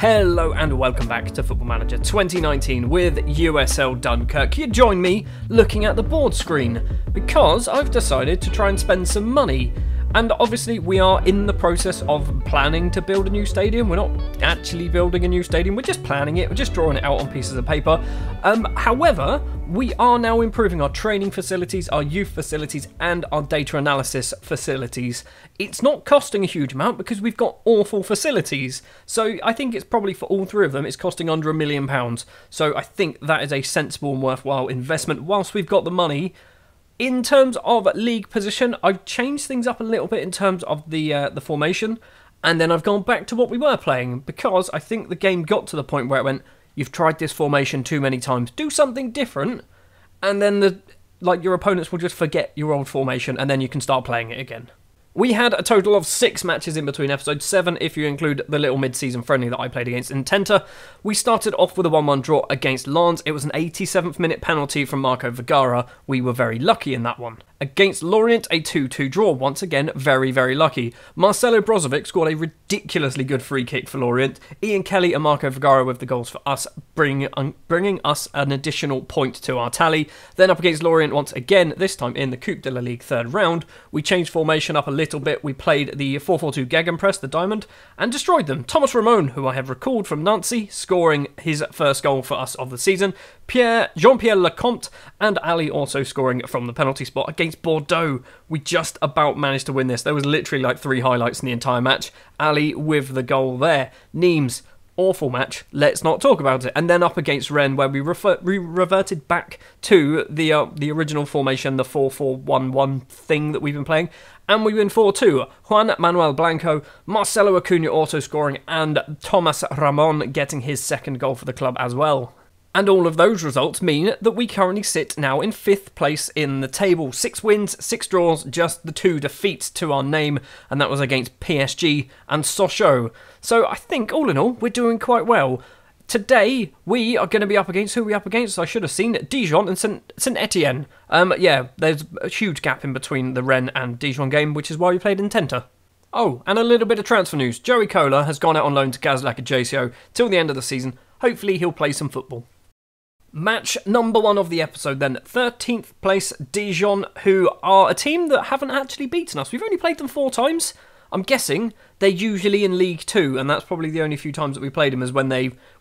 Hello and welcome back to Football Manager 2019 with USL Dunkerque. You join me looking at the board screen because I've decided to try and spend some money. And obviously we are in the process of planning to build a new stadium. We're not actually building a new stadium, we're just planning it, we're just drawing it out on pieces of paper. However, we are now improving our training facilities, our youth facilities and our data analysis facilities. It's not costing a huge amount because we've got awful facilities. So I think it's probably for all three of them, it's costing under £1 million. So I think that is a sensible and worthwhile investment whilst we've got the money. In terms of league position, I've changed things up a little bit in terms of the formation, and then I've gone back to what we were playing because I think the game got to the point where it went, you've tried this formation too many times, do something different, and then your opponents will just forget your old formation, and then you can start playing it again. We had a total of 6 matches in between episodes, 7 if you include the little mid-season friendly that I played against Intenta. We started off with a 1-1 draw against Lens. It was an 87th minute penalty from Marco Vergara. We were very lucky in that one. Against Lorient, a 2-2 draw. Once again, very, very lucky. Marcelo Brozovic scored a ridiculously good free kick for Lorient. Ian Kelly and Marco Vergara with the goals for us, bringing us an additional point to our tally. Then up against Lorient once again, this time in the Coupe de la Ligue third round. We changed formation up a little bit. We played the 4-4-2 Gegenpress, the diamond, and destroyed them. Thomas Ramon, who I have recalled from Nancy, scoring his first goal for us of the season. Jean-Pierre Lecomte and Ali also scoring from the penalty spot against Bordeaux. We just about managed to win this. There was literally like 3 highlights in the entire match. Ali with the goal there. Nimes, awful match. Let's not talk about it. And then up against Rennes, where we reverted back to the original formation, the 4-4-1-1 thing that we've been playing. And we win 4-2. Juan Manuel Blanco, Marcelo Acuna also scoring, and Thomas Ramon getting his second goal for the club as well. And all of those results mean that we currently sit now in 5th place in the table. 6 wins, 6 draws, just the 2 defeats to our name, and that was against PSG and Sochaux. So I think, all in all, we're doing quite well. Today, we are going to be up against, who are we up against? I should have seen it, Dijon and Saint Etienne. Yeah, there's a huge gap in between the Rennes and Dijon game, which is why we played Intenta. Oh, and a little bit of transfer news. Joey Kohler has gone out on loan to Gazlak Ajaccio till the end of the season. Hopefully he'll play some football. Match number 1 of the episode then, 13th place Dijon, who are a team that haven't actually beaten us. We've only played them 4 times. I'm guessing they're usually in League 2, and that's probably the only few times that we played them is when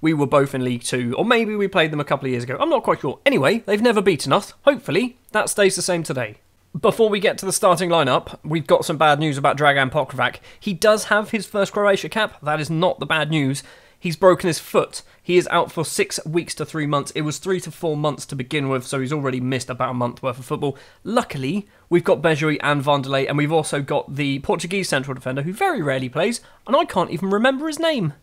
we were both in League 2, or maybe we played them a couple of years ago. I'm not quite sure. Anyway, they've never beaten us. Hopefully, that stays the same today. Before we get to the starting lineup, we've got some bad news about Dragan Pokrovac. He does have his first Croatia cap. That is not the bad news. He's broken his foot. He is out for 6 weeks to 3 months. It was 3 to 4 months to begin with, so he's already missed about a month worth of football. Luckily, we've got Bejoy and Vanderlei, and we've also got the Portuguese central defender who very rarely plays, and I can't even remember his name.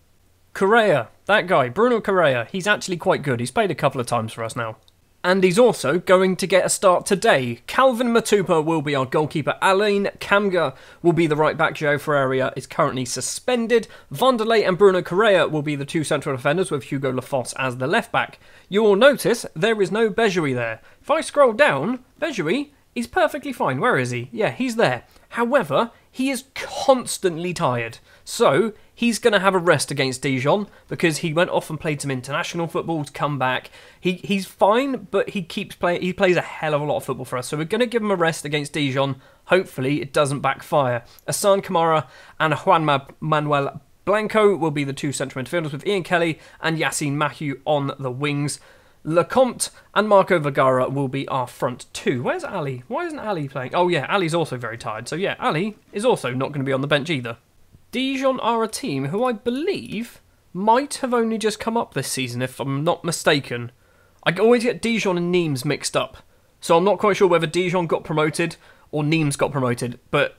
Correa, that guy, Bruno Correa. He's actually quite good. He's played a couple of times for us now. And he's also going to get a start today. Calvin Matupa will be our goalkeeper. Alain Kamga will be the right back. João Ferreira is currently suspended. Vanderlei and Bruno Correa will be the 2 central defenders with Hugo Lafos as the left back. You will notice there is no Bejoy there. If I scroll down, Bejoy is perfectly fine. Where is he? Yeah, he's there. However, he is constantly tired. So he's going to have a rest against Dijon because he went off and played some international football to come back. He's fine, but he keeps playing. He plays a hell of a lot of football for us. So we're going to give him a rest against Dijon. Hopefully it doesn't backfire. Asan Kamara and Juan Manuel Blanco will be the 2 central midfielders with Ian Kelly and Yassine Mahiou on the wings. Lecomte and Marco Vergara will be our front 2. Where's Ali? Why isn't Ali playing? Oh yeah, Ali's also very tired. So yeah, Ali is also not going to be on the bench either. Dijon are a team who I believe might have only just come up this season, if I'm not mistaken. I always get Dijon and Nimes mixed up. So I'm not quite sure whether Dijon got promoted or Nimes got promoted, but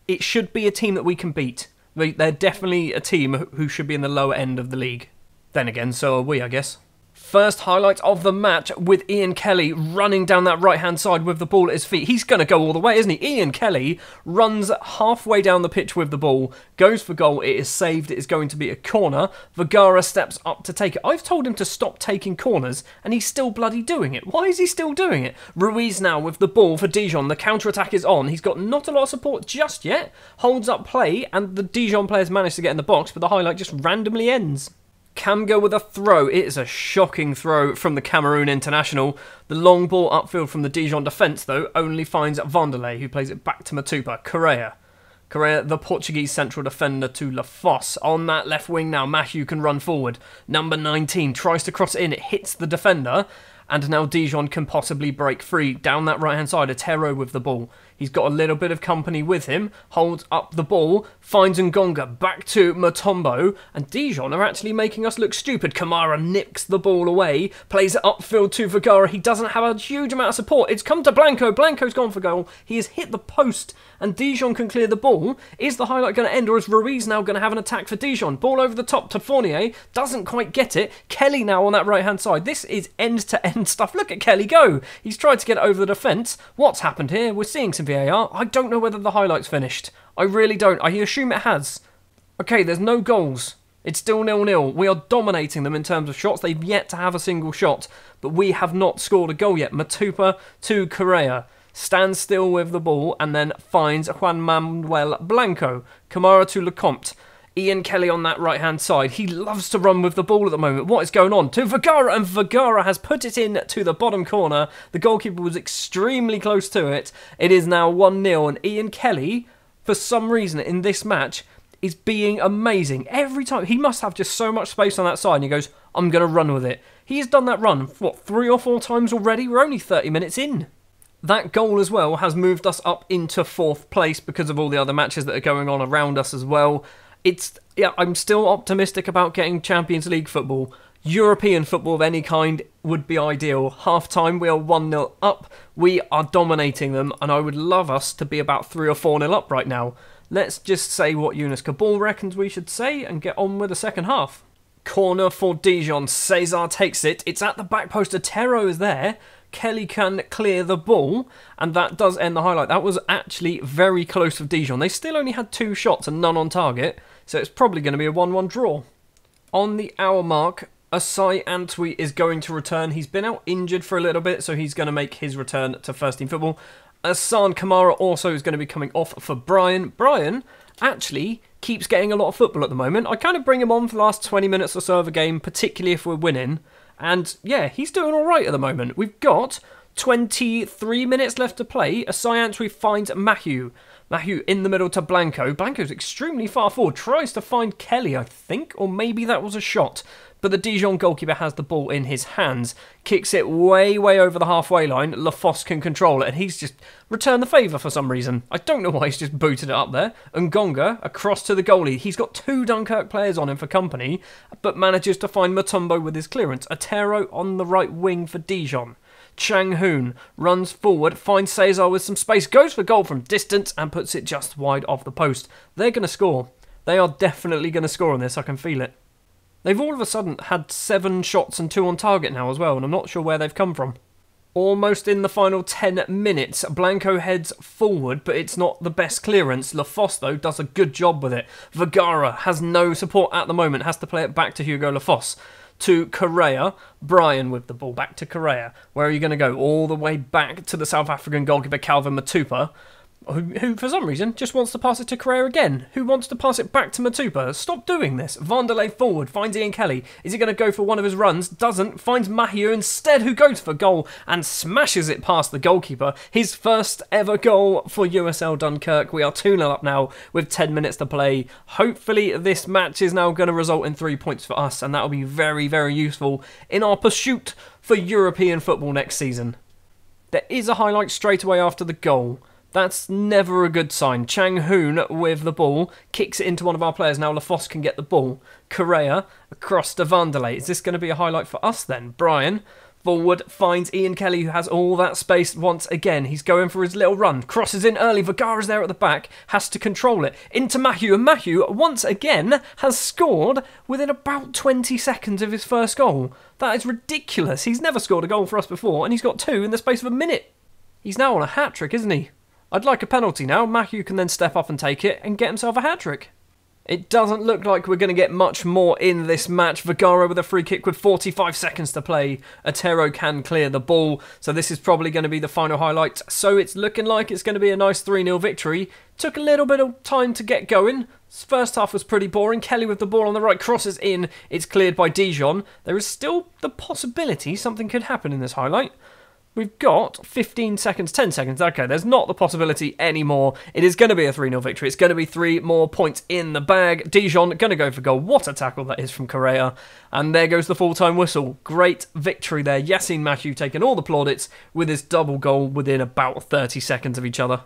it should be a team that we can beat. They're definitely a team who should be in the lower end of the league. Then again, so are we, I guess. First highlight of the match with Ian Kelly running down that right-hand side with the ball at his feet. He's going to go all the way, isn't he? Ian Kelly runs halfway down the pitch with the ball, goes for goal. It is saved. It is going to be a corner. Vergara steps up to take it. I've told him to stop taking corners, and he's still bloody doing it. Why is he still doing it? Ruiz now with the ball for Dijon. The counter-attack is on. He's got not a lot of support just yet. Holds up play, and the Dijon players manage to get in the box, but the highlight just randomly ends. Kamga with a throw. It is a shocking throw from the Cameroon international. The long ball upfield from the Dijon defence, though, only finds Vanderlei, who plays it back to Matupa. Correa, the Portuguese central defender, to Lafos. On that left wing now, Mathieu can run forward. Number 19 tries to cross it in. It hits the defender. And now Dijon can possibly break free. Down that right-hand side, Otero with the ball. He's got a little bit of company with him. Holds up the ball. Finds Ngonga. Back to Mutombo. And Dijon are actually making us look stupid. Kamara nicks the ball away. Plays it upfield to Vergara. He doesn't have a huge amount of support. It's come to Blanco. Blanco's gone for goal. He has hit the post. And Dijon can clear the ball. Is the highlight going to end? Or is Ruiz now going to have an attack for Dijon? Ball over the top to Fournier. Doesn't quite get it. Kelly now on that right-hand side. This is end-to-end stuff. Look at Kelly go. He's tried to get over the defence. What's happened here? We're seeing some VAR. I don't know whether the highlight's finished. I really don't. I assume it has. Okay, there's no goals. It's still 0-0. We are dominating them in terms of shots. They've yet to have a single shot, but we have not scored a goal yet. Matupa to Correa. Stands still with the ball and then finds Juan Manuel Blanco. Kamara to Lecomte. Ian Kelly on that right-hand side. He loves to run with the ball at the moment. What is going on? To Vergara, and Vergara has put it in to the bottom corner. The goalkeeper was extremely close to it. It is now 1-0, and Ian Kelly, for some reason in this match, is being amazing. Every time, he must have just so much space on that side, and he goes, I'm going to run with it. He's done that run, what, 3 or 4 times already? We're only 30 minutes in. That goal as well has moved us up into 4th place because of all the other matches that are going on around us as well. I'm still optimistic about getting Champions League football. European football of any kind would be ideal. Half time, we are 1-0 up. We are dominating them, and I would love us to be about 3 or 4-0 up right now. Let's just say what Yunus Kabul reckons we should say and get on with the second half. Corner for Dijon. Cesar takes it. It's at the back post. Otero is there. Kelly can clear the ball, and that does end the highlight. That was actually very close for Dijon. They still only had 2 shots and none on target, so it's probably going to be a 1-1 draw. On the hour mark, Asai Antwi is going to return. He's been out injured for a little bit, so he's going to make his return to first team football. Asan Kamara also is going to be coming off for Brian. Brian actually keeps getting a lot of football at the moment. I kind of bring him on for the last 20 minutes or so of a game, particularly if we're winning. And yeah, he's doing alright at the moment. We've got 23 minutes left to play. Asai Antwi finds Mathieu. Mathieu in the middle to Blanco. Blanco's extremely far forward. Tries to find Kelly, I think. Or maybe that was a shot. But the Dijon goalkeeper has the ball in his hands. Kicks it way, way over the halfway line. Lafos can control it. And he's just returned the favour for some reason. I don't know why he's just booted it up there. Ngonga across to the goalie. He's got 2 Dunkerque players on him for company. But manages to find Mutombo with his clearance. Otero on the right wing for Dijon. Chang Hoon runs forward, finds Cesar with some space, goes for goal from distance and puts it just wide off the post. They're going to score. They are definitely going to score on this, I can feel it. They've all of a sudden had 7 shots and 2 on target now as well, and I'm not sure where they've come from. Almost in the final 10 minutes, Blanco heads forward, but it's not the best clearance. Lafos, though, does a good job with it. Vergara has no support at the moment, has to play it back to Hugo Lafos. To Correa, Brian with the ball back to Correa. Where are you going to go? All the way back to the South African goalkeeper Calvin Matupa, who for some reason just wants to pass it to Correa again. Who wants to pass it back to Matupa? Stop doing this. Vanderlei forward, finds Ian Kelly. Is he going to go for one of his runs? Doesn't. Finds Mathieu instead, who goes for goal and smashes it past the goalkeeper. His first ever goal for USL Dunkerque. We are 2-0 up now with 10 minutes to play. Hopefully this match is now going to result in 3 points for us, and that will be very, very useful in our pursuit for European football next season. There is a highlight straight away after the goal. That's never a good sign. Chang Hoon with the ball, kicks it into one of our players. Now Lafos can get the ball. Correa across to Vanderlei. Is this going to be a highlight for us then? Brian forward finds Ian Kelly, who has all that space once again. He's going for his little run. Crosses in early. Vergara's there at the back. Has to control it. Into Mathieu. And Mathieu, once again, has scored within about 20 seconds of his first goal. That is ridiculous. He's never scored a goal for us before, and he's got 2 in the space of a minute. He's now on a hat-trick, isn't he? I'd like a penalty now. Mathieu can then step up and take it and get himself a hat-trick. It doesn't look like we're going to get much more in this match. Vergara with a free kick with 45 seconds to play. Otero can clear the ball, so this is probably going to be the final highlight. So it's looking like it's going to be a nice 3-0 victory. Took a little bit of time to get going. First half was pretty boring. Kelly with the ball on the right, crosses in. It's cleared by Dijon. There is still the possibility something could happen in this highlight. We've got 15 seconds, 10 seconds. Okay, there's not the possibility anymore. It is going to be a 3-0 victory. It's going to be 3 more points in the bag. Dijon going to go for goal. What a tackle that is from Correa. And there goes the full-time whistle. Great victory there. Yassine Mathieu taking all the plaudits with his double goal within about 30 seconds of each other.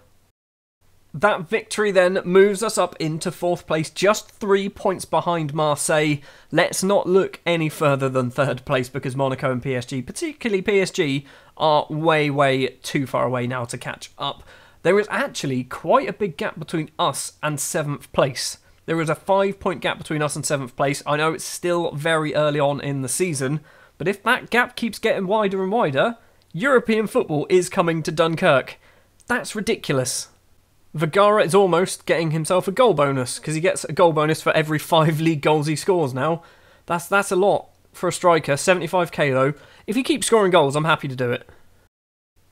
That victory then moves us up into 4th place, just 3 points behind Marseille. Let's not look any further than 3rd place because Monaco and PSG, particularly PSG, are way too far away now to catch up. There is actually quite a big gap between us and 7th place. There is a 5-point gap between us and 7th place. I know it's still very early on in the season, but if that gap keeps getting wider and wider, European football is coming to Dunkerque. That's ridiculous. Vergara is almost getting himself a goal bonus because he gets a goal bonus for every 5 league goals he scores now. That's a lot for a striker. 75k though. If he keeps scoring goals, I'm happy to do it.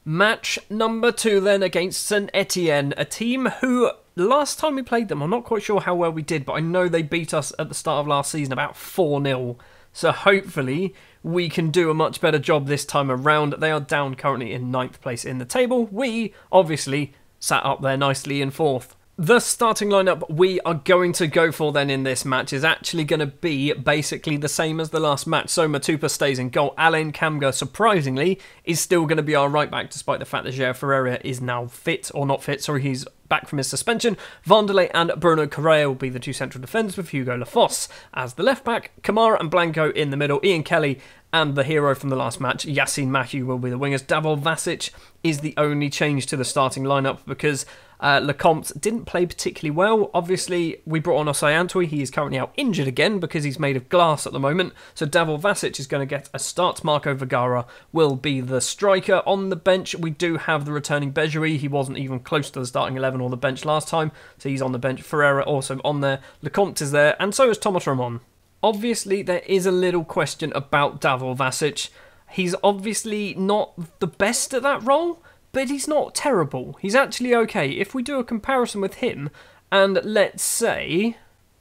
Match number 2 then against St Etienne, a team who last time we played them, I'm not quite sure how well we did, but I know they beat us at the start of last season about 4-0. So hopefully we can do a much better job this time around. They are down currently in 9th place in the table. We obviously sat up there nicely in 4th. The starting lineup we are going to go for then in this match is actually going to be basically the same as the last match. So Matupa stays in goal. Alain Kamga, surprisingly, is still going to be our right back despite the fact that Jair Ferreira is now fit, or not fit, sorry, he's back from his suspension. Vanderlei and Bruno Correa will be the 2 central defenders with Hugo Lafosse as the left back. Kamara and Blanco in the middle. Ian Kelly and the hero from the last match, Yassine Mathieu, will be the wingers. Davor Vasic is the only change to the starting lineup because Lecomte didn't play particularly well. Obviously, we brought on Osei Antwi. He is currently out injured again because he's made of glass at the moment. So Davor Vasic is going to get a start. Marco Vergara will be the striker. On the bench, we do have the returning Bejoui. He wasn't even close to the starting 11 or the bench last time, so he's on the bench. Ferreira also on there. Lecomte is there, and so is Thomas Ramon. Obviously, there is a little question about Davor Vasic. He's obviously not the best at that role, but he's not terrible. He's actually okay. If we do a comparison with him, and let's say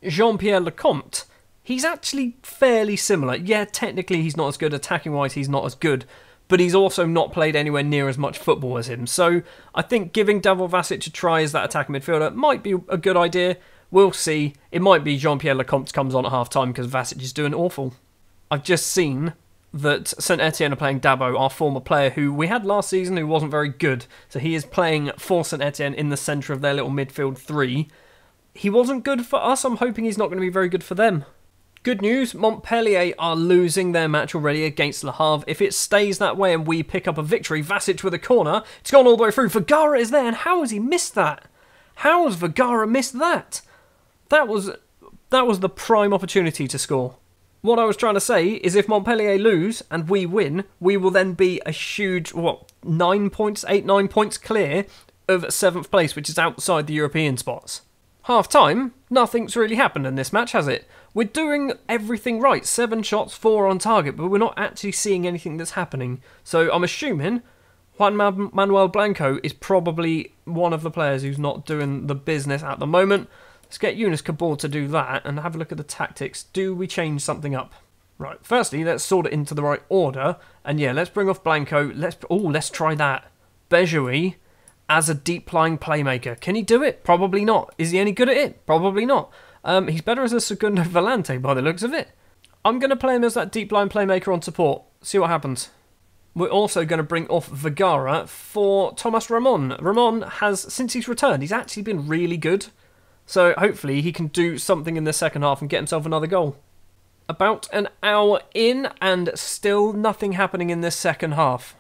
Jean-Pierre Lecomte, he's actually fairly similar. Yeah, technically he's not as good. Attacking-wise, he's not as good. But he's also not played anywhere near as much football as him. So I think giving Davor Vasic a try as that attacking midfielder might be a good idea. We'll see. It might be Jean-Pierre Lecomte comes on at half-time because Vasic is doing awful. I've just seen that St Etienne are playing Dabo, our former player who we had last season who wasn't very good. So he is playing for St Etienne in the centre of their little midfield 3. He wasn't good for us. I'm hoping he's not going to be very good for them. Good news, Montpellier are losing their match already against Le Havre. If it stays that way and we pick up a victory, Vasic with a corner, it's gone all the way through. Vergara is there, and how has he missed that? How has Vergara missed that? That was the prime opportunity to score. What I was trying to say is if Montpellier lose and we win, we will then be a huge, 9 points, 8-9 points clear of 7th place, which is outside the European spots. Half-time, nothing's really happened in this match, has it? We're doing everything right. 7 shots, 4 on target, but we're not actually seeing anything that's happening. So I'm assuming Juan Manuel Blanco is probably one of the players who's not doing the business at the moment. Let's get Yunus Kabul to do that and have a look at the tactics. Do we change something up? Right, firstly, let's sort it into the right order. And yeah, let's bring off Blanco. Let's try that. Bejoui as a deep-lying playmaker. Can he do it? Probably not. Is he any good at it? Probably not. He's better as a Segundo Volante by the looks of it. I'm going to play him as that deep-line playmaker on support. See what happens. We're also going to bring off Vergara for Thomas Ramon. Ramon has, since he's returned, he's actually been really good. So hopefully he can do something in the second half and get himself another goal. About an hour in and still nothing happening in this second half.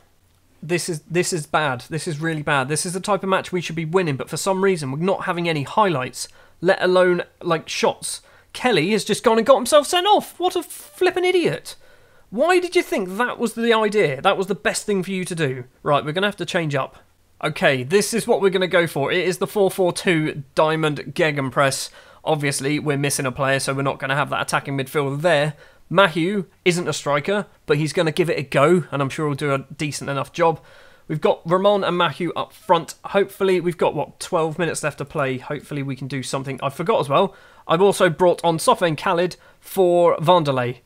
This is bad. This is really bad. This is the type of match we should be winning, but for some reason we're not having any highlights, let alone like shots. Kelly has just gone and got himself sent off. What a flippin' idiot. Why did you think that was the idea? That was the best thing for you to do. Right, we're going to have to change up. Okay, this is what we're going to go for. It is the 4-4-2 Diamond Gegenpress. Obviously, we're missing a player, so we're not going to have that attacking midfielder there. Mathieu isn't a striker, but he's going to give it a go, and I'm sure he'll do a decent enough job. We've got Ramon and Mathieu up front. Hopefully, we've got, 12 minutes left to play. Hopefully, we can do something. I forgot as well, I've also brought on Sofiane Khalid for Vanderlei.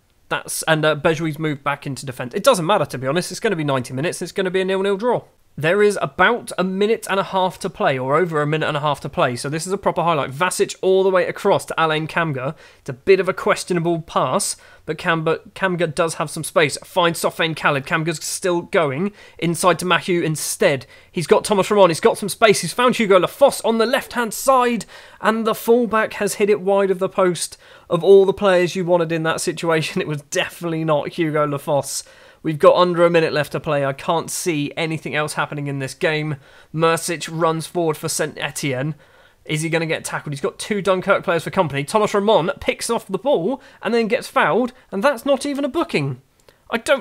And Bejui's moved back into defence. It doesn't matter, to be honest. It's going to be 90 minutes. It's going to be a 0-0 draw. There is about a minute and a half to play, or over a minute and a half to play. So this is a proper highlight. Vasic all the way across to Alain Kamga. It's a bit of a questionable pass, but Kamga does have some space. Finds Sofiane Khalid. Kamga's still going. Inside to Mahieu instead. He's got Thomas Ramon. He's got some space. He's found Hugo Lafosse on the left-hand side. And the fullback has hit it wide of the post. Of all the players you wanted in that situation, it was definitely not Hugo Lafosse. We've got under a minute left to play. I can't see anything else happening in this game. Mrsic runs forward for St Etienne. Is he going to get tackled? He's got 2 Dunkerque players for company. Thomas Ramon picks off the ball and then gets fouled, and that's not even a booking.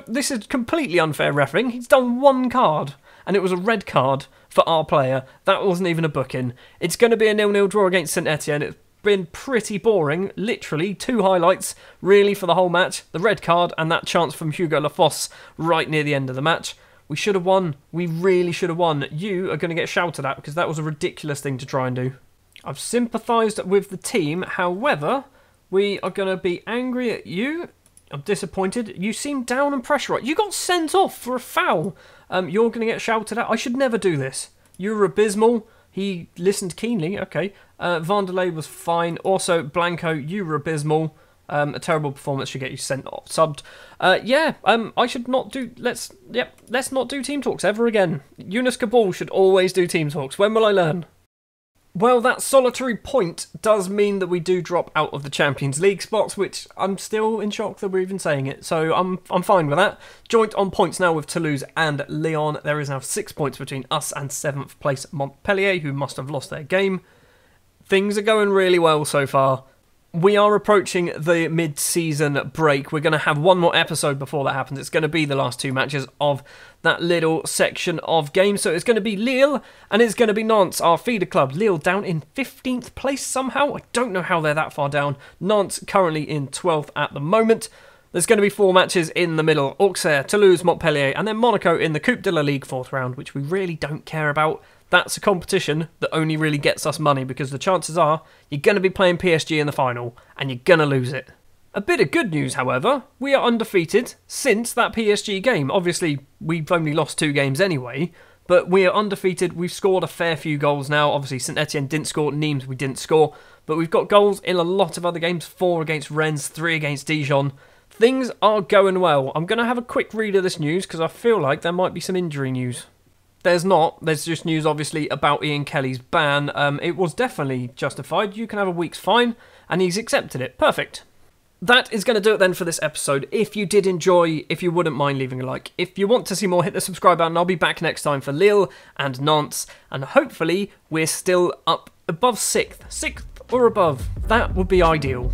This is completely unfair refereeing. He's done 1 card, and it was a red card for our player. That wasn't even a booking. It's going to be a 0-0 draw against St Etienne. It's been pretty boring. Literally 2 highlights really for the whole match. The red card and that chance from Hugo Lafosse right near the end of the match. We should have won. We really should have won. You are going to get shouted at because that was a ridiculous thing to try and do. I've sympathised with the team. However, we are going to be angry at you. I'm disappointed. You seem down and pressurised. You got sent off for a foul. You're going to get shouted at. I should never do this. You're abysmal. He listened keenly, okay. Vanderlei was fine. Also, Blanco, you were abysmal. A terrible performance should get you sent off, subbed. I should not do... Let's not do team talks ever again. Yunus Kabul should always do team talks. When will I learn? Well, that solitary point does mean that we do drop out of the Champions League spots, which I'm still in shock that we're even saying it. So I'm fine with that. Joint on points now with Toulouse and Lyon. There is now 6 points between us and 7th place Montpellier, who must have lost their game. Things are going really well so far. We are approaching the mid-season break. We're going to have one more episode before that happens. It's going to be the last 2 matches of that little section of games. So it's going to be Lille and it's going to be Nantes, our feeder club. Lille down in 15th place somehow. I don't know how they're that far down. Nantes currently in 12th at the moment. There's going to be 4 matches in the middle. Auxerre, Toulouse, Montpellier, and then Monaco in the Coupe de la Ligue 4th round, which we really don't care about. That's a competition that only really gets us money because the chances are you're going to be playing PSG in the final and you're going to lose it. A bit of good news, however, we are undefeated since that PSG game. Obviously, we've only lost 2 games anyway, but we are undefeated. We've scored a fair few goals now. Obviously, St Etienne didn't score, Nîmes we didn't score, but we've got goals in a lot of other games. 4 against Rennes, 3 against Dijon. Things are going well. I'm going to have a quick read of this news because I feel like there might be some injury news. There's not. There's just news, obviously, about Ian Kelly's ban. It was definitely justified. You can have a week's fine, and he's accepted it. Perfect. That is going to do it then for this episode. If you did enjoy, if you wouldn't mind leaving a like. If you want to see more, hit the subscribe button. I'll be back next time for Lille and Nantes, and hopefully we're still up above 6th. 6th or above. That would be ideal.